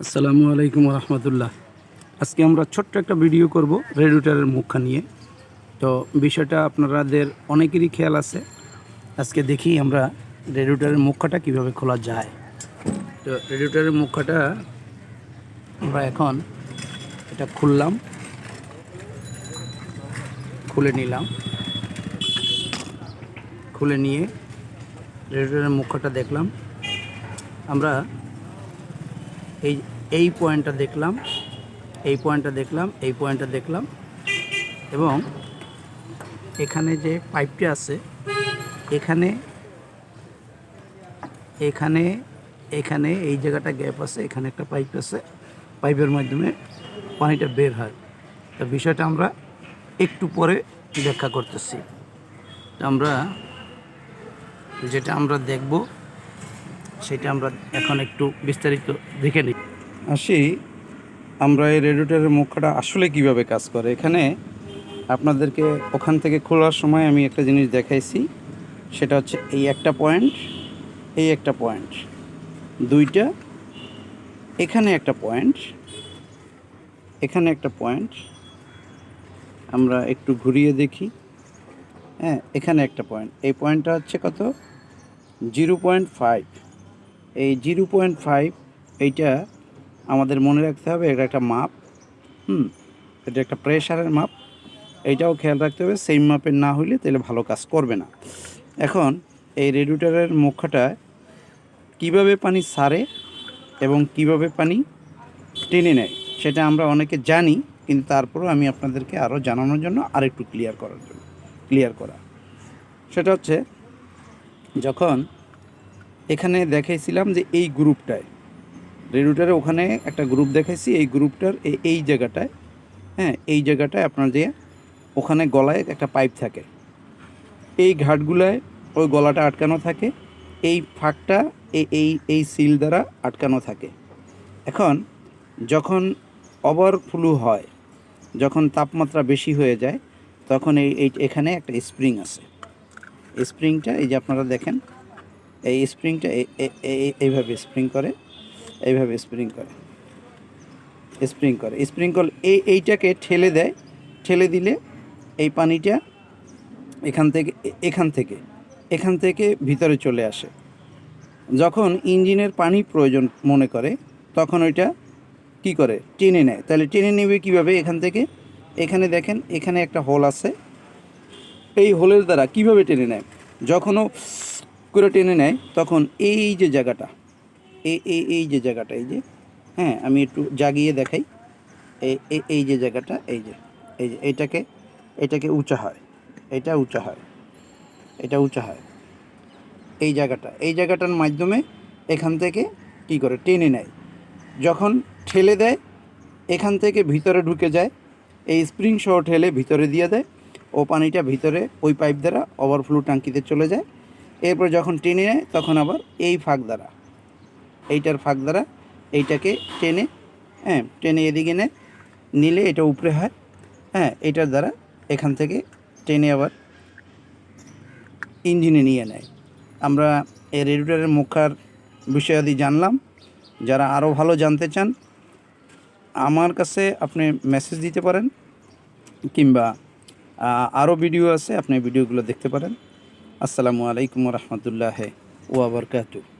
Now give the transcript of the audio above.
আসসালামু আলাইকুম রহমতুল্লাহ। আজকে আমরা ছোট্ট একটা ভিডিও করব রেডিয়েটরের মুখা নিয়ে। তো বিষয়টা আপনাদের অনেকেরই খেয়াল আছে। আজকে দেখি আমরা রেডিয়েটরের মুখাটা কিভাবে খোলা যায়। তো রেডিয়েটরের মুখাটা আমরা এখন এটা খুলে নিলাম। খুলে নিয়ে রেডিয়েটরের মুখাটা দেখলাম। আমরা এই এই পয়েন্টটা দেখলাম, এই পয়েন্টটা দেখলাম এবং এখানে যে পাইপটা আছে এখানে এখানে এখানে এই জায়গাটা গ্যাপ আছে, এখানে একটা পাইপ আছে, পাইপের মাধ্যমে পানিটা বের হয়। তো বিষয়টা আমরা একটু পরে ব্যাখ্যা করতেছি। যেটা আমরা দেখব সেটা আমরা এখন একটু বিস্তারিত দেখে নিই। আমরা এই রেডিয়েটরের মুখটা আসলে কিভাবে কাজ করে। এখানে আপনাদেরকে ওখান থেকে খোলার সময় আমি একটা জিনিস দেখাইছি, সেটা হচ্ছে এই একটা পয়েন্ট, এই একটা পয়েন্ট, দুইটা, এখানে একটা পয়েন্ট, এখানে একটা পয়েন্ট। আমরা একটু ঘুরিয়ে দেখি। হ্যাঁ, এখানে একটা পয়েন্ট, এই পয়েন্টটা হচ্ছে কত, 0.5। এই 0.5 এইটা আমাদের মনে রাখতে হবে, এটা একটা মাপ। এটা একটা প্রেশারের মাপ, এইটাও খেয়াল রাখতে হবে। সেম মাপের না হইলে তাহলে ভালো কাজ করবে না। এখন এই রেডিয়েটরের মুখাটা কিভাবে পানি ছাড়ে এবং কিভাবে পানি টেনে নেয় সেটা আমরা অনেকে জানি, কিন্তু তারপরেও আমি আপনাদেরকে আরও জানানোর জন্য আরেকটু ক্লিয়ার করা। সেটা হচ্ছে, যখন এখানে দেখাইছিলাম যে এই গ্রুপটায় রেডিয়েটরে ওখানে একটা গ্রুপ দেখাইছি, এই গ্রুপটার এই জায়গাটায়, হ্যাঁ, এই জায়গাটায় আপনার যে ওখানে গলায় একটা পাইপ থাকে, এই ঘাটগুলায় ওই গলাটা আটকানো থাকে, এই ফাঁকটা এই সিল দ্বারা আটকানো থাকে। এখন যখন ওভারফ্লো হয়, যখন তাপমাত্রা বেশি হয়ে যায়, তখন এখানে একটা স্প্রিং আছে। স্প্রিংটা এই যে আপনারা দেখেন, এই স্প্রিংটা এইভাবে স্প্রিং করে, এইভাবে স্প্রিং করে এইটাকে ঠেলে দেয়। ঠেলে দিলে এই পানিটা এখান থেকে ভিতরে চলে আসে। যখন ইঞ্জিনের পানি প্রয়োজন মনে করে, তখন ওইটা কি করে, টেনে নেয়। তাহলে টেনে নেবে কীভাবে? এখান থেকে, এখানে দেখেন, এখানে একটা হোল আছে, এই হোলের দ্বারা কিভাবে টেনে নেয়, যখনও করে টেনে নেয় তখন এই যে জায়গাটা, এই যে জায়গাটা, এই যে, হ্যাঁ, আমি একটু জাগিয়ে দেখাই। এই যে জায়গাটা, এই যে এটাকে উঁচা হয়, এটা উঁচা হয়, এই জায়গাটার মাধ্যমে এখান থেকে কি করে টেনে নেয়। যখন ঠেলে দেয়, এখান থেকে ভিতরে ঢুকে যায়, এই স্প্রিং সহ ঠেলে ভিতরে দিয়ে দেয়, ও পানিটা ভিতরে ওই পাইপ দ্বারা ওভারফ্লো ট্যাঙ্কিতে চলে যায়। এরপর যখন টেনে নেয় তখন আবার এই ফাঁক দ্বারা, এইটার ফাঁক দ্বারা এইটাকে টেনে এদিকে নিলে এটা উপরে হয়। হ্যাঁ, এটার দ্বারা এখান থেকে টেনে আবার ইঞ্জিনে নিয়ে নেয়। আমরা এই রেডিয়েটরের মুখার বিষয়াদি জানলাম। যারা আরও ভালো জানতে চান, আমার কাছে আপনি মেসেজ দিতে পারেন, কিংবা আরও ভিডিও আছে, আপনি ভিডিওগুলো দেখতে পারেন। আসসালামু আলাইকুম রহমতুল্লাহ ওয়া বারাকাতুহু।